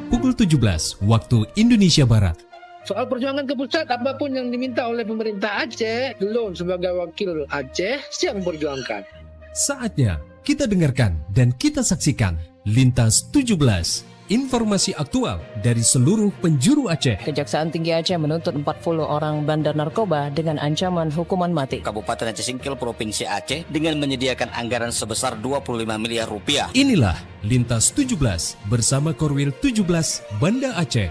pukul 17 waktu Indonesia Barat. Soal perjuangan ke pusat, apapun yang diminta oleh pemerintah Aceh, Delon sebagai wakil Aceh siap memperjuangkan. Saatnya kita dengarkan dan kita saksikan Lintas 17, informasi aktual dari seluruh penjuru Aceh. Kejaksaan Tinggi Aceh menuntut 40 orang bandar narkoba dengan ancaman hukuman mati. Kabupaten Aceh Singkil Provinsi Aceh dengan menyediakan anggaran sebesar 25 miliar rupiah. Inilah Lintas 17 bersama Korwil 17 Banda Aceh.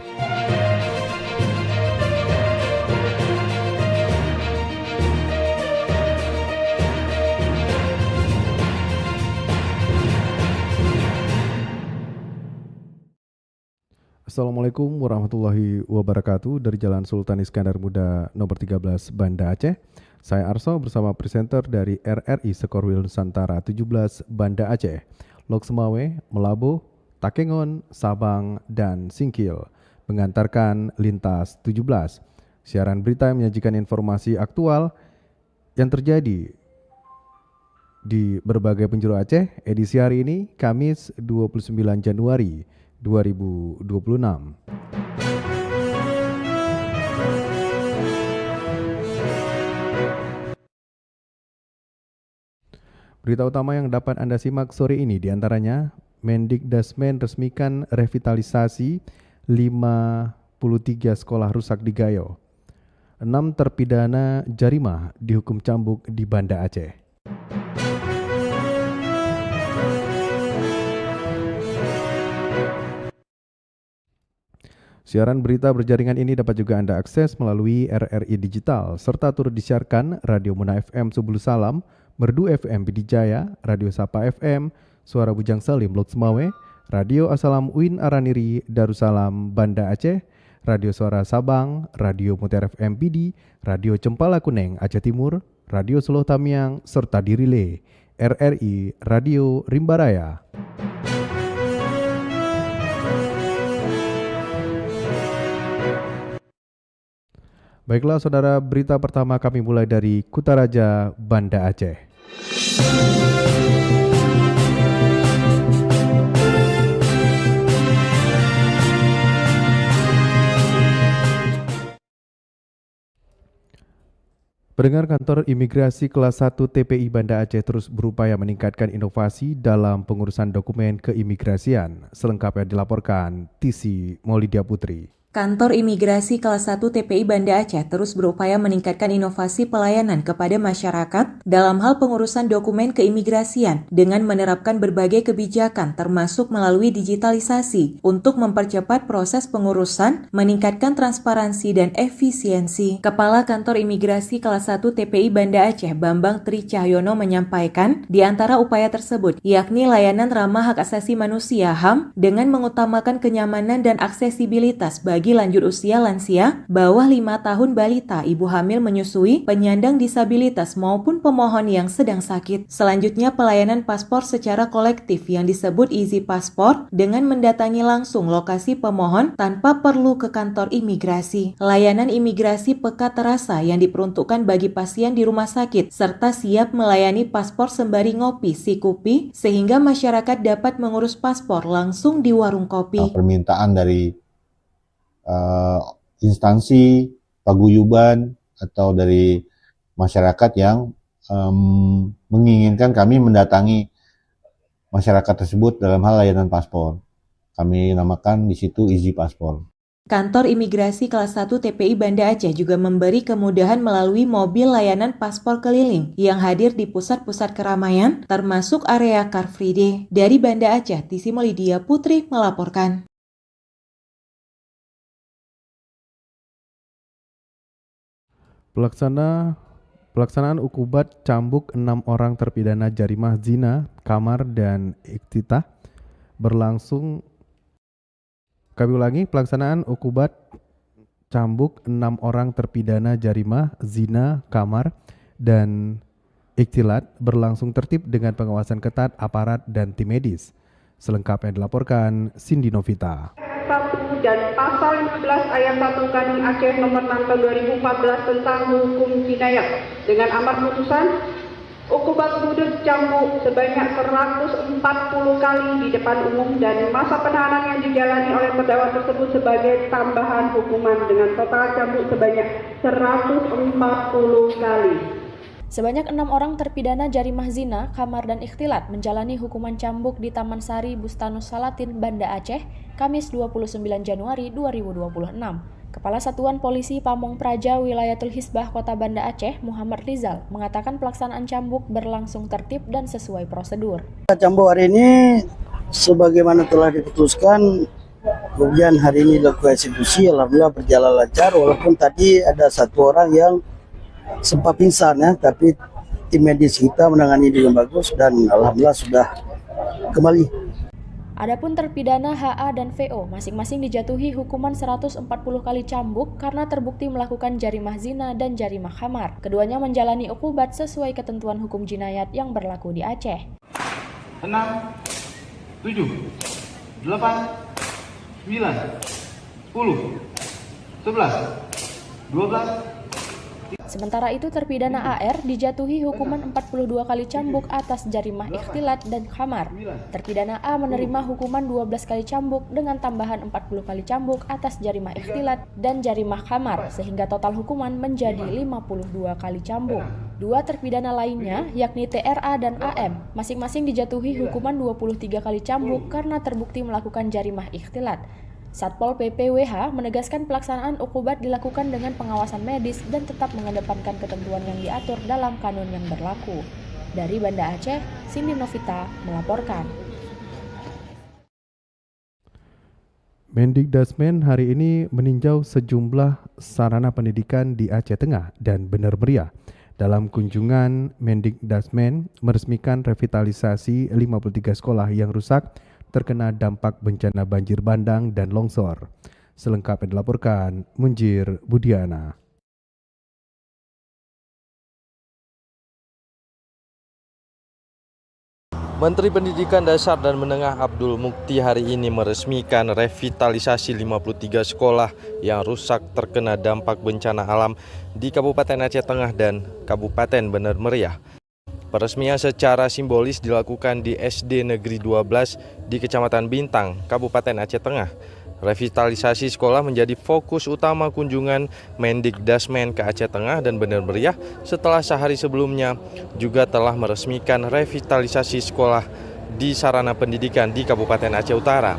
Assalamualaikum warahmatullahi wabarakatuh. Dari Jalan Sultan Iskandar Muda nomor 13 Banda Aceh. Saya Arso bersama presenter dari RRI Sekorwil Nusantara 17 Banda Aceh, Lok Semawe, Melabuh, Takengon, Sabang, dan Singkil mengantarkan Lintas 17. Siaran berita yang menyajikan informasi aktual yang terjadi di berbagai penjuru Aceh. Edisi hari ini Kamis 29 Januari 2026. Berita utama yang dapat Anda simak sore ini diantaranya Mendikdasmen resmikan revitalisasi 53 sekolah rusak di Gayo. 6 terpidana jarimah dihukum cambuk di Banda Aceh. Siaran berita berjaringan ini dapat juga Anda akses melalui RRI Digital, serta turut disiarkan Radio Muna FM Subulu Salam, Merdu FM Bidijaya, Radio Sapa FM, Suara Bujang Salim Lok Semawe, Radio Asalam Uin Araniri Darussalam Banda Aceh, Radio Suara Sabang, Radio Mutiara FM Pidi, Radio Cempala Kuneng Aceh Timur, Radio Solo Tamiang, serta Dirile, RRI Radio Rimbaraya. Baiklah saudara, berita pertama kami mulai dari Kutaraja, Banda Aceh. Pendengar, kantor imigrasi kelas 1 TPI Banda Aceh terus berupaya meningkatkan inovasi dalam pengurusan dokumen keimigrasian. Selengkapnya dilaporkan Tisi Maulidia Putri. Kantor Imigrasi Kelas 1 TPI Banda Aceh terus berupaya meningkatkan inovasi pelayanan kepada masyarakat dalam hal pengurusan dokumen keimigrasian dengan menerapkan berbagai kebijakan termasuk melalui digitalisasi untuk mempercepat proses pengurusan, meningkatkan transparansi dan efisiensi. Kepala Kantor Imigrasi Kelas 1 TPI Banda Aceh Bambang Tri Cahyono menyampaikan di antara upaya tersebut yakni layanan ramah hak asasi manusia HAM dengan mengutamakan kenyamanan dan aksesibilitas bagi lanjut usia lansia, bawah 5 tahun balita, ibu hamil menyusui, penyandang disabilitas maupun pemohon yang sedang sakit. Selanjutnya pelayanan paspor secara kolektif yang disebut Easy Paspor dengan mendatangi langsung lokasi pemohon tanpa perlu ke kantor imigrasi. Layanan imigrasi peka terasa yang diperuntukkan bagi pasien di rumah sakit serta siap melayani paspor sembari ngopi sikupi sehingga masyarakat dapat mengurus paspor langsung di warung kopi. Permintaan dari instansi, paguyuban, atau dari masyarakat yang menginginkan kami mendatangi masyarakat tersebut dalam hal layanan paspor. Kami namakan di situ Easy Paspor. Kantor Imigrasi Kelas 1 TPI Banda Aceh juga memberi kemudahan melalui mobil layanan paspor keliling yang hadir di pusat-pusat keramaian termasuk area Car Free Day. Dari Banda Aceh, Tisi Maulidia Putri melaporkan. Pelaksanaan ukubat cambuk 6 orang terpidana jarimah zina, kamar, dan iktitah berlangsung. Kami ulangi, pelaksanaan ukubat cambuk 6 orang terpidana jarimah zina, kamar, dan iktilat berlangsung tertib dengan pengawasan ketat aparat dan tim medis. Selengkapnya dilaporkan Cindy Novita. 1 dan pasal 15 ayat 1 Kandung Aceh nomor 6 tahun 2014 tentang hukum jinayat dengan amar putusan Hukuman bunuh cambuk sebanyak 140 kali di depan umum dan masa penahanan yang dijalani oleh terdakwa tersebut sebagai tambahan hukuman dengan total cambuk sebanyak 140 kali. Sebanyak 6 orang terpidana jarimah zina, kamar dan ikhtilat menjalani hukuman cambuk di Taman Sari Bustanus Salatin, Banda Aceh, Kamis 29 Januari 2026. Kepala Satuan Polisi Pamong Praja Wilayatul Hisbah Kota Banda Aceh, Muhammad Rizal, mengatakan pelaksanaan cambuk berlangsung tertib dan sesuai prosedur. Cambuk hari ini sebagaimana telah diputuskan, kemudian hari ini dilakukan eksekusi, alhamdulillah berjalan lancar, walaupun tadi ada satu orang yang sempat pingsan ya, tapi tim medis kita menangani dengan bagus dan alhamdulillah sudah kembali. Adapun terpidana HA dan VO masing-masing dijatuhi hukuman 140 kali cambuk karena terbukti melakukan jarimah zina dan jarimah khamar. Keduanya menjalani ukubat sesuai ketentuan hukum jinayat yang berlaku di Aceh. 6, 7, 8, 9, 10, 11, 12. Sementara itu terpidana AR dijatuhi hukuman 42 kali cambuk atas jarimah ikhtilat dan khamar. Terpidana A menerima hukuman 12 kali cambuk dengan tambahan 40 kali cambuk atas jarimah ikhtilat dan jarimah khamar sehingga total hukuman menjadi 52 kali cambuk. Dua terpidana lainnya yakni TRA dan AM masing-masing dijatuhi hukuman 23 kali cambuk karena terbukti melakukan jarimah ikhtilat. Satpol PP WH menegaskan pelaksanaan ukubat dilakukan dengan pengawasan medis dan tetap mengedepankan ketentuan yang diatur dalam kanun yang berlaku. Dari Banda Aceh, Cindy Novita melaporkan. Mendikdasmen hari ini meninjau sejumlah sarana pendidikan di Aceh Tengah dan Bener Meriah. Dalam kunjungan, Mendikdasmen meresmikan revitalisasi 53 sekolah yang rusak terkena dampak bencana banjir bandang dan longsor. Selengkapnya dilaporkan Munjir Budiana. Menteri Pendidikan Dasar dan Menengah Abdul Mukti hari ini meresmikan revitalisasi 53 sekolah yang rusak terkena dampak bencana alam di Kabupaten Aceh Tengah dan Kabupaten Bener Meriah. Peresmian secara simbolis dilakukan di SD Negeri 12 di Kecamatan Bintang, Kabupaten Aceh Tengah. Revitalisasi sekolah menjadi fokus utama kunjungan Mendikdasmen ke Aceh Tengah dan Bener Meriah setelah sehari sebelumnya juga telah meresmikan revitalisasi sekolah di sarana pendidikan di Kabupaten Aceh Utara.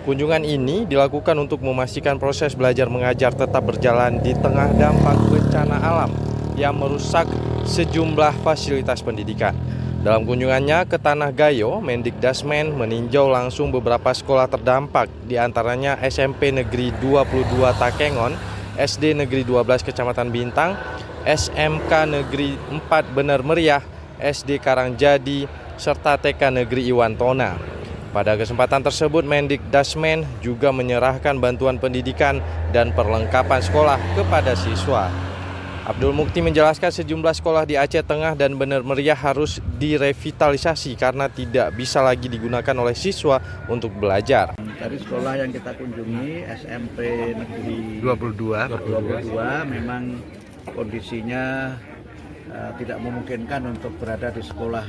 Kunjungan ini dilakukan untuk memastikan proses belajar mengajar tetap berjalan di tengah dampak bencana alam yang merusak sejumlah fasilitas pendidikan. Dalam kunjungannya ke Tanah Gayo, Mendikdasmen meninjau langsung beberapa sekolah terdampak, diantaranya SMP Negeri 22 Takengon, SD Negeri 12 Kecamatan Bintang, SMK Negeri 4 Bener Meriah, SD Karangjadi, serta TK Negeri Iwan Tona. Pada kesempatan tersebut, Mendikdasmen juga menyerahkan bantuan pendidikan dan perlengkapan sekolah kepada siswa. Abdul Mukti menjelaskan sejumlah sekolah di Aceh Tengah dan Bener Meriah harus direvitalisasi karena tidak bisa lagi digunakan oleh siswa untuk belajar. Dari sekolah yang kita kunjungi, SMP Negeri 22 memang kondisinya tidak memungkinkan untuk berada di sekolah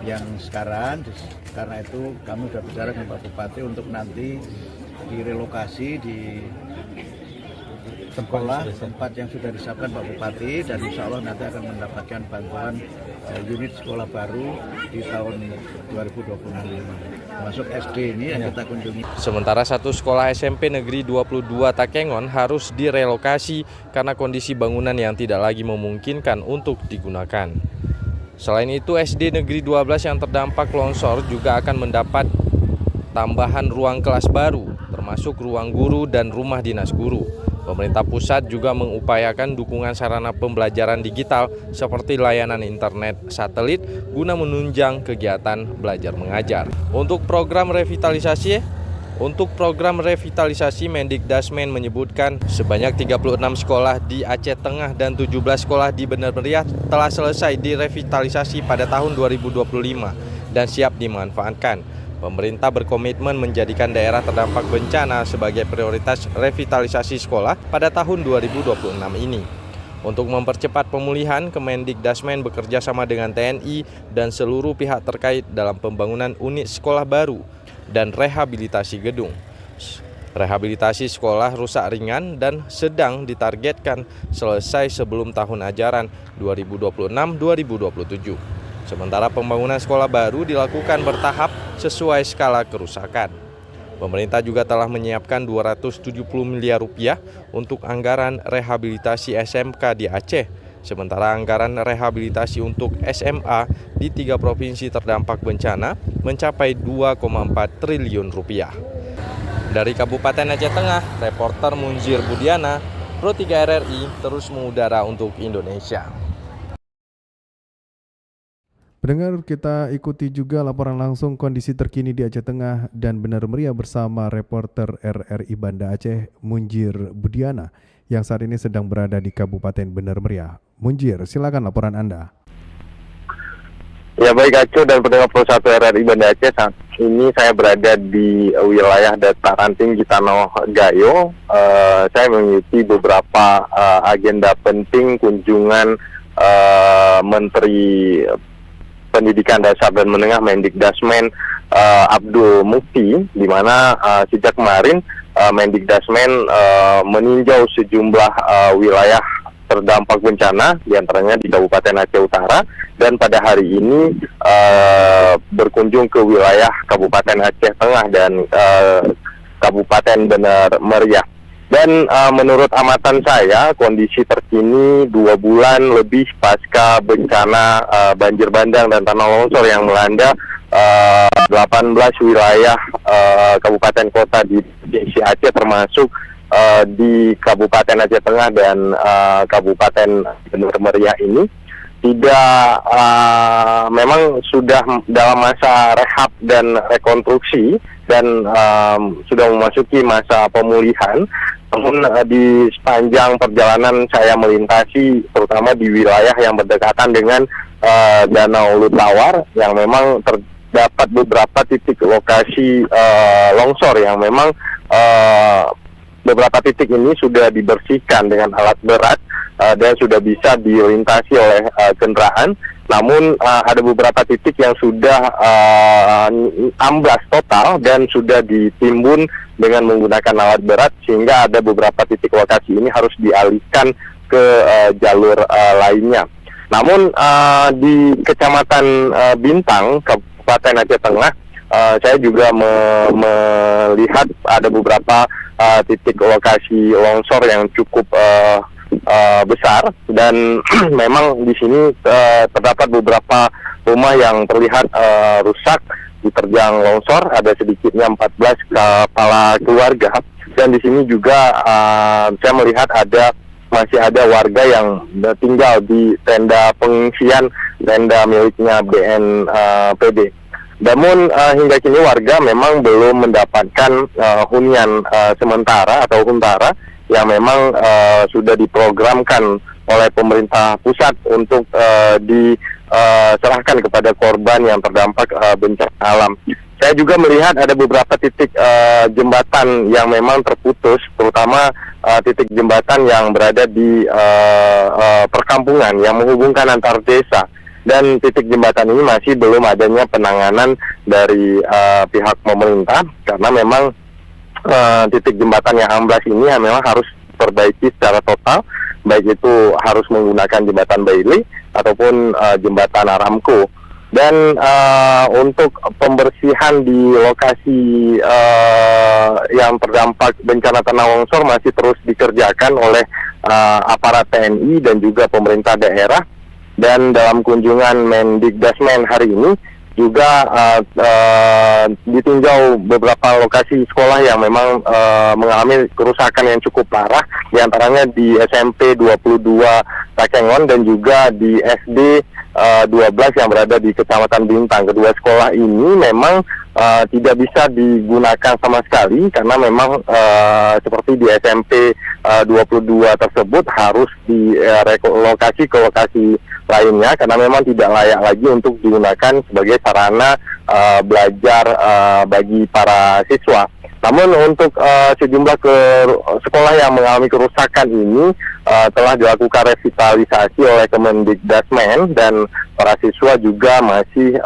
yang sekarang. Karena itu kami sudah bicara dengan Pak Bupati untuk nanti direlokasi di sekolah tempat yang sudah disiapkan Pak Bupati, dan insya Allah nanti akan mendapatkan bantuan unit sekolah baru di tahun 2025. Masuk SD ini yang kita kunjungi. Sementara satu sekolah SMP Negeri 22 Takengon harus direlokasi karena kondisi bangunan yang tidak lagi memungkinkan untuk digunakan. Selain itu, SD Negeri 12 yang terdampak longsor juga akan mendapat tambahan ruang kelas baru, termasuk ruang guru dan rumah dinas guru. Pemerintah pusat juga mengupayakan dukungan sarana pembelajaran digital seperti layanan internet satelit guna menunjang kegiatan belajar mengajar. Untuk program revitalisasi, Mendikdasmen menyebutkan sebanyak 36 sekolah di Aceh Tengah dan 17 sekolah di Bener Meriah telah selesai direvitalisasi pada tahun 2025 dan siap dimanfaatkan. Pemerintah berkomitmen menjadikan daerah terdampak bencana sebagai prioritas revitalisasi sekolah pada tahun 2026 ini. Untuk mempercepat pemulihan, Kemendikdasmen bekerja sama dengan TNI dan seluruh pihak terkait dalam pembangunan unit sekolah baru dan rehabilitasi gedung. Rehabilitasi sekolah rusak ringan dan sedang ditargetkan selesai sebelum tahun ajaran 2026-2027. Sementara pembangunan sekolah baru dilakukan bertahap sesuai skala kerusakan. Pemerintah juga telah menyiapkan 270 miliar rupiah untuk anggaran rehabilitasi SMK di Aceh. Sementara anggaran rehabilitasi untuk SMA di 3 provinsi terdampak bencana mencapai 2,4 triliun rupiah. Dari Kabupaten Aceh Tengah, reporter Munzir Budiana, Pro 3 RRI terus mengudara untuk Indonesia. Pendengar, kita ikuti juga laporan langsung kondisi terkini di Aceh Tengah dan Benar Meriah bersama reporter RRI Banda Aceh, Munzir Budiana, yang saat ini sedang berada di Kabupaten Benar Meriah. Munzir, silakan laporan Anda. Ya baik Aco dan pendengar Pro 1 RRI Banda Aceh, saat ini saya berada di wilayah dataran tinggi Tanoh Gayo. Saya mengikuti beberapa agenda penting kunjungan Menteri Pendidikan Dasar dan Menengah Mendikdasmen Abdul Mukti, di mana sejak kemarin Mendikdasmen meninjau sejumlah wilayah terdampak bencana, diantaranya di Kabupaten Aceh Utara, dan pada hari ini berkunjung ke wilayah Kabupaten Aceh Tengah dan Kabupaten Benar Meriah. Dan menurut amatan saya, kondisi terkini 2 bulan lebih pasca bencana banjir bandang dan tanah longsor yang melanda 18 wilayah kabupaten kota di provinsi Aceh, termasuk di Kabupaten Aceh Tengah dan Kabupaten Benar Meriah ini, tidak memang sudah dalam masa rehab dan rekonstruksi dan sudah memasuki masa pemulihan. Namun di sepanjang perjalanan saya melintasi terutama di wilayah yang berdekatan dengan Danau Lutawar, yang memang terdapat beberapa titik lokasi longsor yang memang beberapa titik ini sudah dibersihkan dengan alat berat dan sudah bisa dilintasi oleh kendaraan. Namun ada beberapa titik yang sudah amblas total dan sudah ditimbun dengan menggunakan alat berat, sehingga ada beberapa titik lokasi ini harus dialihkan ke jalur lainnya. Namun di Kecamatan Bintang, Kabupaten Aceh Tengah, saya juga melihat ada beberapa titik lokasi longsor yang cukup besar, dan memang di sini terdapat beberapa rumah yang terlihat rusak diterjang longsor. Ada sedikitnya 14 kepala keluarga, dan di sini juga saya melihat masih ada warga yang tinggal di tenda pengungsian, tenda miliknya BNPB. Namun hingga kini warga memang belum mendapatkan hunian sementara atau huntara yang memang sudah diprogramkan oleh pemerintah pusat untuk diserahkan kepada korban yang terdampak bencana alam. Saya juga melihat ada beberapa titik jembatan yang memang terputus, terutama titik jembatan yang berada di perkampungan yang menghubungkan antar desa. Dan titik jembatan ini masih belum adanya penanganan dari pihak pemerintah, karena memang titik jembatan yang amblas ini memang harus diperbaiki secara total, baik itu harus menggunakan jembatan Bailey ataupun jembatan Aramco. Dan untuk pembersihan di lokasi yang terdampak bencana tanah longsor masih terus dikerjakan oleh aparat TNI dan juga pemerintah daerah. Dan dalam kunjungan Mendikdasmen hari ini juga ditinjau beberapa lokasi sekolah yang memang mengalami kerusakan yang cukup parah, diantaranya di SMP 22 Takengon dan juga di SD 12 yang berada di Kecamatan Bintang. Kedua sekolah ini memang tidak bisa digunakan sama sekali, karena memang seperti di SMP 22 tersebut harus direlokasi ke lokasi lainnya, karena memang tidak layak lagi untuk digunakan sebagai sarana belajar bagi para siswa. Namun untuk sejumlah sekolah yang mengalami kerusakan ini telah dilakukan revitalisasi oleh Kemendikdasmen dan para siswa juga masih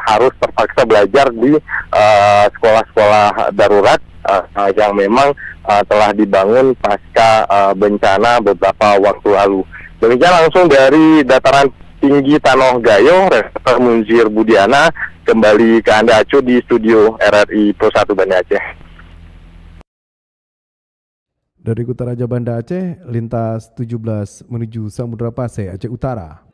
harus terpaksa belajar di sekolah-sekolah darurat yang memang telah dibangun pasca bencana beberapa waktu lalu. Demikian langsung dari dataran tinggi Tanoh Gayo, Reporter Munzir Budiana, kembali ke Anda Acu di studio RRI Pro 1 Banda Aceh. Dari Kutaraja Banda Aceh, lintas 17 menuju Samudra Pasai, Aceh Utara.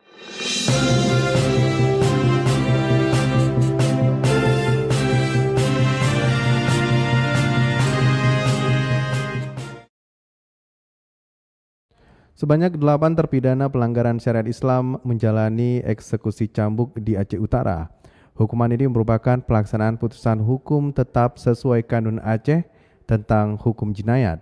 Sebanyak 8 terpidana pelanggaran syariat Islam menjalani eksekusi cambuk di Aceh Utara. Hukuman ini merupakan pelaksanaan putusan hukum tetap sesuai Kanun Aceh tentang hukum jinayat.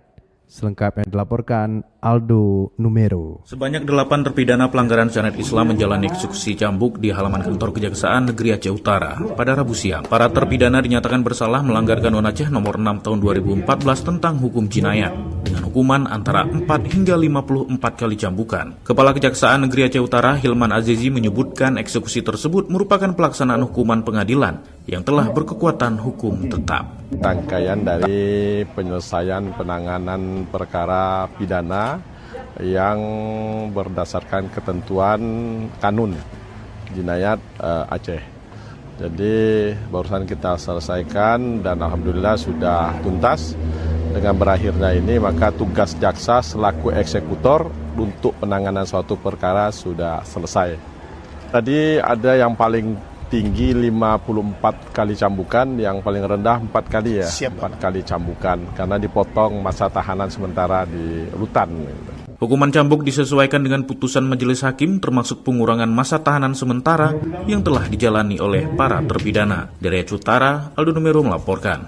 Selengkapnya dilaporkan Aldo Numero. Sebanyak 8 terpidana pelanggaran syariat Islam menjalani eksekusi cambuk di halaman kantor Kejaksaan Negeri Aceh Utara pada Rabu siang. Para terpidana dinyatakan bersalah melanggar Kanun Aceh nomor 6 tahun 2014 tentang hukum jinayat dengan hukuman antara 4 hingga 54 kali cambukan. Kepala Kejaksaan Negeri Aceh Utara Hilman Azizi menyebutkan eksekusi tersebut merupakan pelaksanaan hukuman pengadilan yang telah berkekuatan hukum tetap. Rangkaian dari penyelesaian penanganan perkara pidana yang berdasarkan ketentuan Kanun Jinayat Aceh. Jadi barusan kita selesaikan dan alhamdulillah sudah tuntas. Dengan berakhirnya ini maka tugas jaksa selaku eksekutor untuk penanganan suatu perkara sudah selesai. Tadi ada yang paling tinggi 54 kali cambukan, yang paling rendah 4 kali ya. 4 kali cambukan karena dipotong masa tahanan sementara di rutan. Hukuman cambuk disesuaikan dengan putusan majelis hakim termasuk pengurangan masa tahanan sementara yang telah dijalani oleh para terpidana. Dari Aceh Utara, Aldo Numero melaporkan.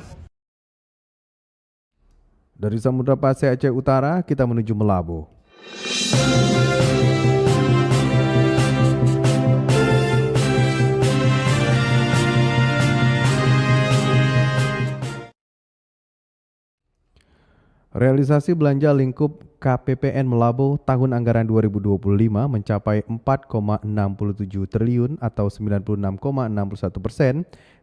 Dari Samudra Pasai Aceh Utara, kita menuju Melabu. Realisasi belanja lingkup KPPN Melabu tahun anggaran 2025 mencapai 4,67 triliun atau 96,61%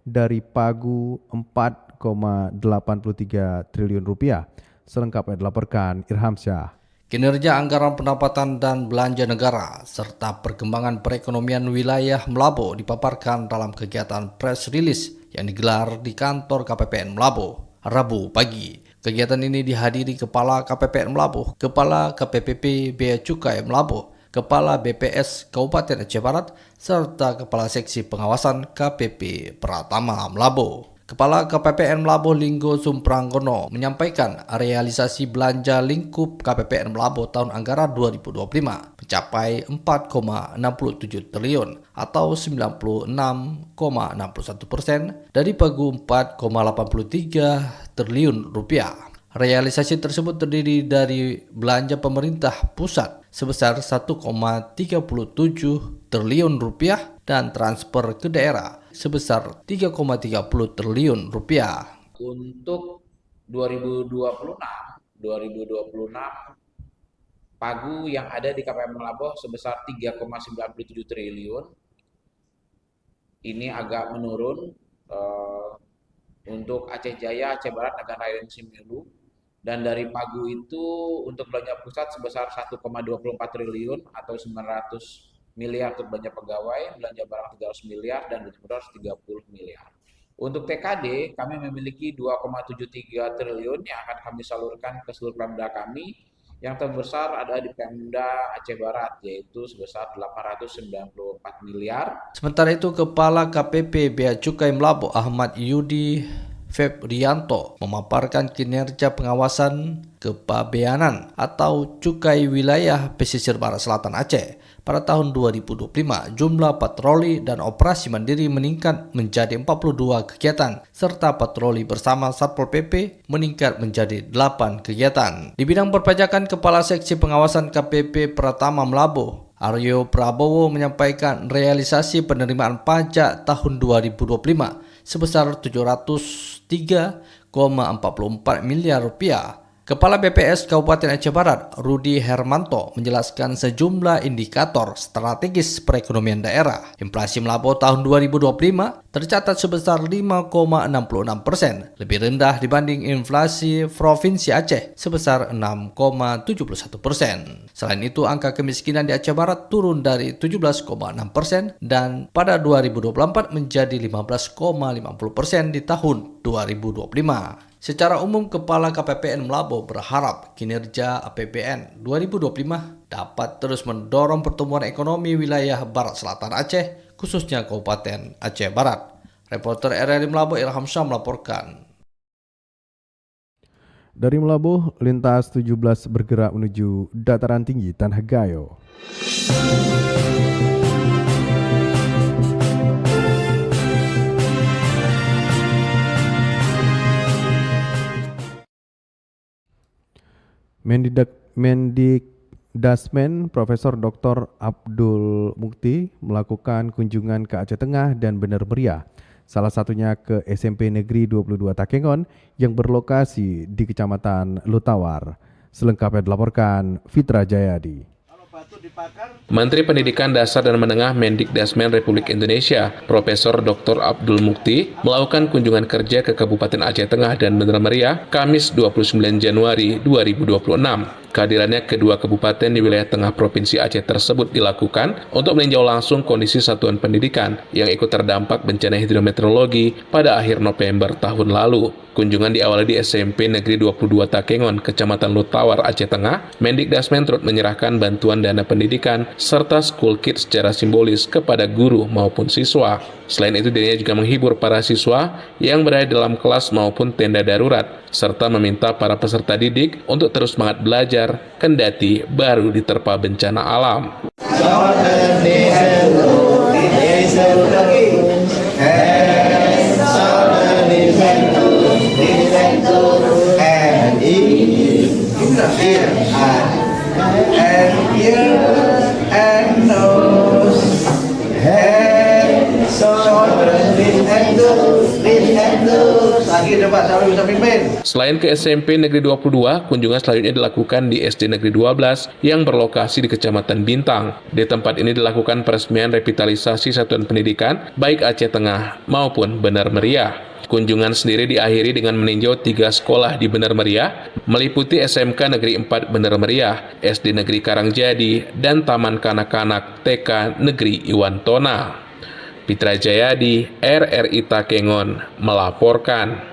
dari pagu 4,83 triliun rupiah. Selengkapnya dilaporkan Irham Syah. Kinerja anggaran pendapatan dan belanja negara serta perkembangan perekonomian wilayah Melabu dipaparkan dalam kegiatan press release yang digelar di kantor KPPN Melabu Rabu pagi. Kegiatan ini dihadiri Kepala KPPN Melabu, Kepala KPPP Bea Cukai Melabu, Kepala BPS Kabupaten Aceh Barat, serta Kepala Seksi Pengawasan KPP Pratama Melabu. Kepala KPPN Melabu Linggo Sumpranggono menyampaikan realisasi belanja lingkup KPPN Melabu tahun anggaran 2025 mencapai 4,67 triliun atau 96,61% dari pagu 4,83 triliun rupiah. Realisasi tersebut terdiri dari belanja pemerintah pusat sebesar 1,37 triliun rupiah dan transfer ke daerah sebesar 3,30 triliun rupiah. Untuk 2026 pagu yang ada di KPPN Melabu sebesar 3,97 triliun. Ini agak menurun untuk Aceh Jaya, Aceh Barat, Nagan Raya, dan Simelu. Dan dari pagu itu untuk belanja pusat sebesar 1,24 triliun atau 900 miliar untuk belanja pegawai, belanja barang 300 miliar, dan belanja modal 30 miliar. Untuk TKD, kami memiliki 2,73 triliun yang akan kami salurkan ke seluruh Pemda kami. Yang terbesar ada di Pemda Aceh Barat, yaitu sebesar 894 miliar. Sementara itu, Kepala KPP Bea Cukai Melabu Ahmad Yudi Febrianto memaparkan kinerja pengawasan kepabeanan atau cukai wilayah pesisir barat selatan Aceh. Pada tahun 2025, jumlah patroli dan operasi mandiri meningkat menjadi 42 kegiatan, serta patroli bersama Satpol PP meningkat menjadi 8 kegiatan. Di bidang perpajakan, Kepala Seksi Pengawasan KPP Pratama Melabu, Aryo Prabowo menyampaikan realisasi penerimaan pajak tahun 2025 sebesar 703,44 miliar rupiah. Kepala BPS Kabupaten Aceh Barat, Rudi Hermanto, menjelaskan sejumlah indikator strategis perekonomian daerah. Inflasi Melapo tahun 2025 tercatat sebesar 5,66%, lebih rendah dibanding inflasi Provinsi Aceh sebesar 6,71%. Selain itu, angka kemiskinan di Aceh Barat turun dari 17,6% dan pada 2024 menjadi 15,50% di tahun 2025. Secara umum, Kepala KPPN Melabo berharap kinerja APBN 2025 dapat terus mendorong pertumbuhan ekonomi wilayah Barat Selatan Aceh, khususnya Kabupaten Aceh Barat. Reporter RRI Melabo Ilham Syah melaporkan. Dari Melabo, lintas 17 bergerak menuju dataran tinggi Tanah Gayo. Mendikdasmen Profesor Dr. Abdul Mukti melakukan kunjungan ke Aceh Tengah dan Bener Meriah, salah satunya ke SMP Negeri 22 Takengon yang berlokasi di Kecamatan Lutawar. Selengkapnya dilaporkan Fitra Jayadi. Menteri Pendidikan Dasar dan Menengah Mendikdasmen Republik Indonesia, Profesor Dr. Abdul Mukti, melakukan kunjungan kerja ke Kabupaten Aceh Tengah dan Bener Meriah, Kamis 29 Januari 2026. Kehadirannya kedua kabupaten di wilayah tengah Provinsi Aceh tersebut dilakukan untuk meninjau langsung kondisi satuan pendidikan yang ikut terdampak bencana hidrometeorologi pada akhir November tahun lalu. Kunjungan diawali di SMP Negeri 22 Takengon, Kecamatan Lutawar, Aceh Tengah. Mendikdasmen turut menyerahkan bantuan dana pendidikan serta school kit secara simbolis kepada guru maupun siswa. Selain itu, dirinya juga menghibur para siswa yang berada dalam kelas maupun tenda darurat, serta meminta para peserta didik untuk terus semangat belajar, kendati baru diterpa bencana alam. Selain ke SMP Negeri 22, kunjungan selanjutnya dilakukan di SD Negeri 12 yang berlokasi di Kecamatan Bintang. Di tempat ini dilakukan peresmian revitalisasi satuan pendidikan baik Aceh Tengah maupun Bener Meriah. Kunjungan sendiri diakhiri dengan meninjau 3 sekolah di Bener Meriah, meliputi SMK Negeri 4 Bener Meriah, SD Negeri Karangjadi, dan Taman Kanak-Kanak TK Negeri Iwan Tona. Fitra Jayadi, RRI Takengon, melaporkan.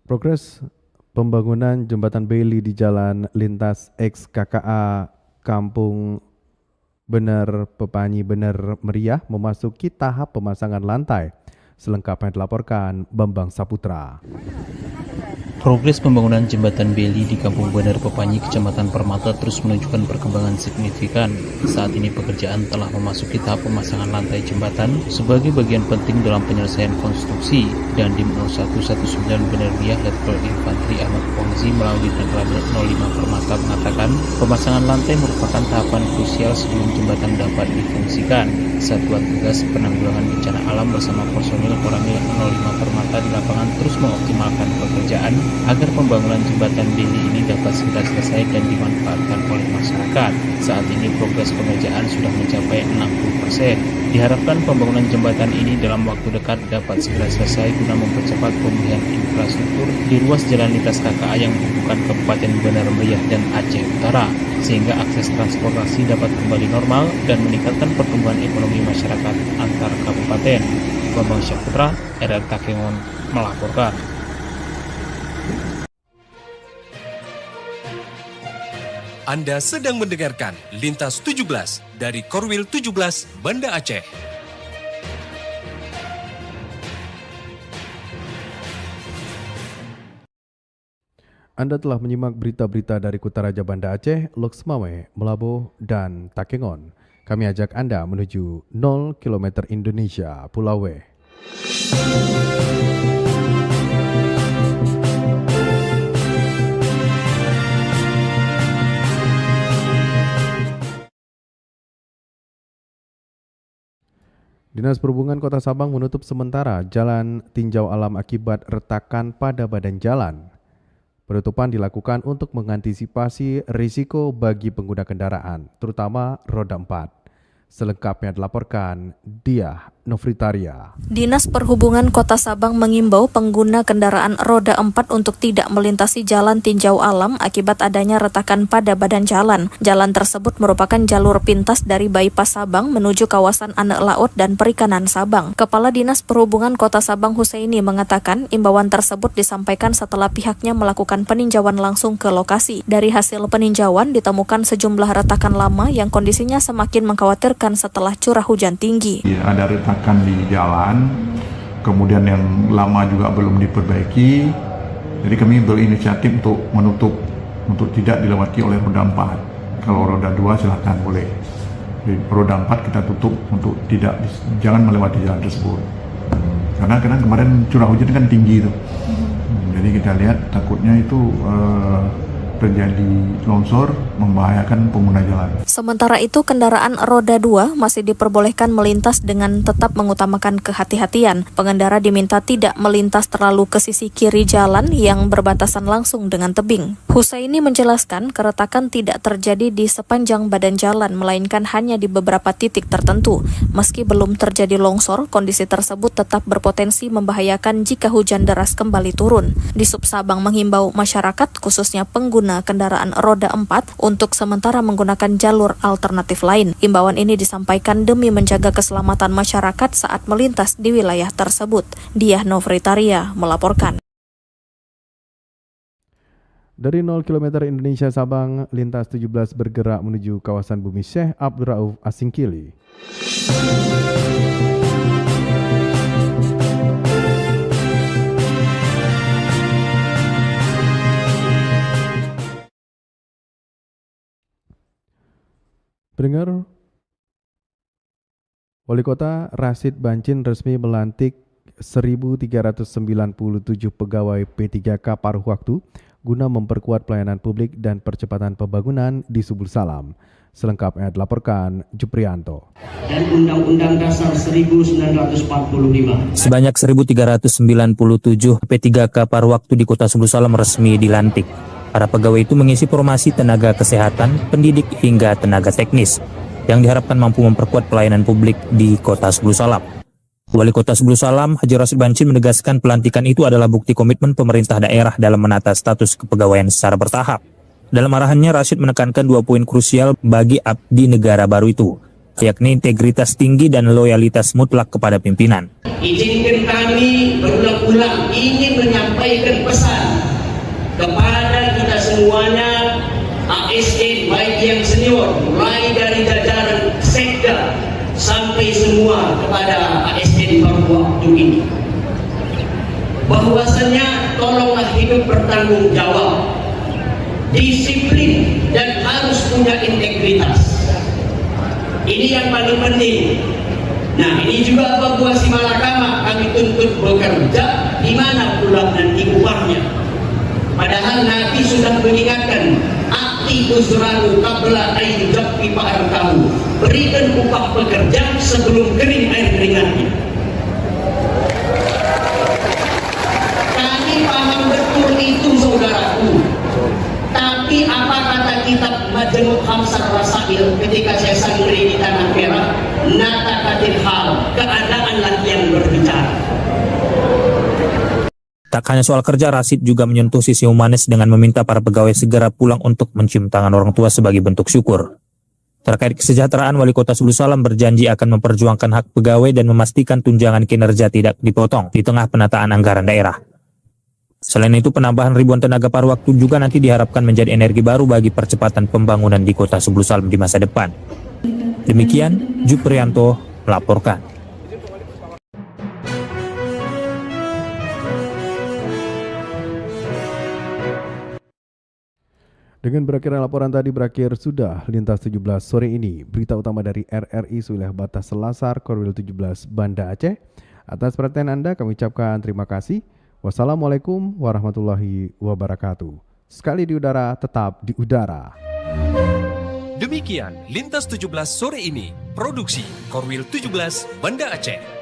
Progres pembangunan jembatan Bailey di Jalan Lintas XKKA Kampung Bener Pepanyi Bener Meriah memasuki tahap pemasangan lantai. Selengkapnya dilaporkan Bambang Saputra. Progres pembangunan jembatan Bailey di Kampung Bener Pepanyi, Kecamatan Permata terus menunjukkan perkembangan signifikan. Saat ini pekerjaan telah memasuki tahap pemasangan lantai jembatan sebagai bagian penting dalam penyelesaian konstruksi. Dan Dim 0119 Bener Meriah Letkol Infantri Ahmad Fauzi melalui Danramil 05 Permata mengatakan pemasangan lantai merupakan tahapan krusial sebelum jembatan dapat difungsikan. Satuan Tugas Penanggulangan Bencana Alam bersama personil Koramil 05 Permata di lapangan terus mengoptimalkan pekerjaan agar pembangunan jembatan Bailey ini dapat segera selesai dan dimanfaatkan oleh masyarakat. Saat ini progres pengerjaan sudah mencapai 60%. Diharapkan pembangunan jembatan ini dalam waktu dekat dapat segera selesai guna mempercepat pemulihan infrastruktur di ruas jalan lintas KKA yang menghubungkan Kabupaten Bener Meriah dan Aceh Utara, sehingga akses transportasi dapat kembali normal dan meningkatkan pertumbuhan ekonomi masyarakat antar kabupaten. Bambang Saputra, RRI Takengon, melaporkan. Anda sedang mendengarkan Lintas 17 dari Korwil 17 Banda Aceh. Anda telah menyimak berita-berita dari Kutaraja Banda Aceh, Loksmawe, Melabo, dan Takengon. Kami ajak Anda menuju 0 km Indonesia, Pulau W. Dinas Perhubungan Kota Sabang menutup sementara jalan tinjau alam akibat retakan pada badan jalan. Penutupan dilakukan untuk mengantisipasi risiko bagi pengguna kendaraan, terutama roda 4. Selengkapnya dilaporkan Diah Novitaria. Dinas Perhubungan Kota Sabang mengimbau pengguna kendaraan roda 4 untuk tidak melintasi jalan tinjau alam akibat adanya retakan pada badan jalan. Jalan tersebut merupakan jalur pintas dari bypass Sabang menuju kawasan Anek Laut dan Perikanan Sabang. Kepala Dinas Perhubungan Kota Sabang Husaini mengatakan imbauan tersebut disampaikan setelah pihaknya melakukan peninjauan langsung ke lokasi. Dari hasil peninjauan ditemukan sejumlah retakan lama yang kondisinya semakin mengkhawatirkan setelah curah hujan tinggi. Ada retakan di jalan, kemudian yang lama juga belum diperbaiki. Jadi kami berinisiatif untuk menutup, untuk tidak dilewati oleh roda 4. Kalau roda 2 silahkan boleh. Jadi roda 4 kita tutup untuk jangan melewati jalan tersebut. Karena kemarin curah hujan kan tinggi itu. Jadi kita lihat takutnya itu terjadi longsor membahayakan pengguna jalan. Sementara itu, kendaraan roda 2 masih diperbolehkan melintas dengan tetap mengutamakan kehati-hatian. Pengendara diminta tidak melintas terlalu ke sisi kiri jalan yang berbatasan langsung dengan tebing. Husaini menjelaskan keretakan tidak terjadi di sepanjang badan jalan, melainkan hanya di beberapa titik tertentu. Meski belum terjadi longsor, kondisi tersebut tetap berpotensi membahayakan jika hujan deras kembali turun. Di Sabang menghimbau masyarakat, khususnya pengguna kendaraan roda 4 untuk sementara menggunakan jalur alternatif lain. Imbauan ini disampaikan demi menjaga keselamatan masyarakat saat melintas di wilayah tersebut. Diah Novitaria melaporkan. Dari 0 km Indonesia Sabang, lintas 17 bergerak menuju kawasan Bumi Syekh Abdul Rauf Asingkili. Pendengar, Wali Kota Rasid Bancin resmi melantik 1.397 pegawai P3K paruh waktu guna memperkuat pelayanan publik dan percepatan pembangunan di Subul Salam. Selengkapnya dilaporkan Juprianto. Dan Undang-Undang Dasar 1945. Sebanyak 1.397 P3K paruh waktu di Kota Subul Salam resmi dilantik. Para pegawai itu mengisi formasi tenaga kesehatan, pendidik, hingga tenaga teknis yang diharapkan mampu memperkuat pelayanan publik di Kota Subul Salam. Wali Kota Subul Salam, Haji Rasid Bancin menegaskan pelantikan itu adalah bukti komitmen pemerintah daerah dalam menata status kepegawaian secara bertahap. Dalam arahannya, Rasid menekankan 2 poin krusial bagi abdi negara baru itu, yakni integritas tinggi dan loyalitas mutlak kepada pimpinan. Izinkan kami berulang-ulang ingin menyampaikan pesan kepada kita semuanya, ASN baik yang senior, mulai dari jajaran sekda sampai semua kepada ASN baru waktu ini, bahwasanya tolonglah hidup bertanggung jawab, disiplin, dan harus punya integritas. Ini yang paling penting. Nah, ini juga Bapak Malakama kami tuntut bekerja, di mana pula nanti upahnya. Padahal Nabi sudah mengingatkan, akti uzrahu qabla ain jabbi fa'arkahu. Berikan upah pekerja sebelum kering air keringatnya. Kami paham betul itu, saudaraku. Tapi apa kata kitab Majmu' Khamsah Rasail ketika saya santri di Tanah Merah? Natakatil hal, keadaanlah yang berbicara. Tak hanya soal kerja, Rasid juga menyentuh sisi humanis dengan meminta para pegawai segera pulang untuk mencium tangan orang tua sebagai bentuk syukur. Terkait kesejahteraan, Wali Kota Subul Salam berjanji akan memperjuangkan hak pegawai dan memastikan tunjangan kinerja tidak dipotong di tengah penataan anggaran daerah. Selain itu, penambahan ribuan tenaga paruh waktu juga nanti diharapkan menjadi energi baru bagi percepatan pembangunan di Kota Subul Salam di masa depan. Demikian, Juprianto melaporkan. Dengan berakhirnya laporan tadi berakhir sudah Lintas 17 sore ini. Berita utama dari RRI Wilayah Batas Selasar, Korwil 17 Banda Aceh. Atas perhatian Anda kami ucapkan terima kasih. Wassalamualaikum warahmatullahi wabarakatuh. Sekali di udara, tetap di udara. Demikian Lintas 17 sore ini. Produksi Korwil 17 Banda Aceh.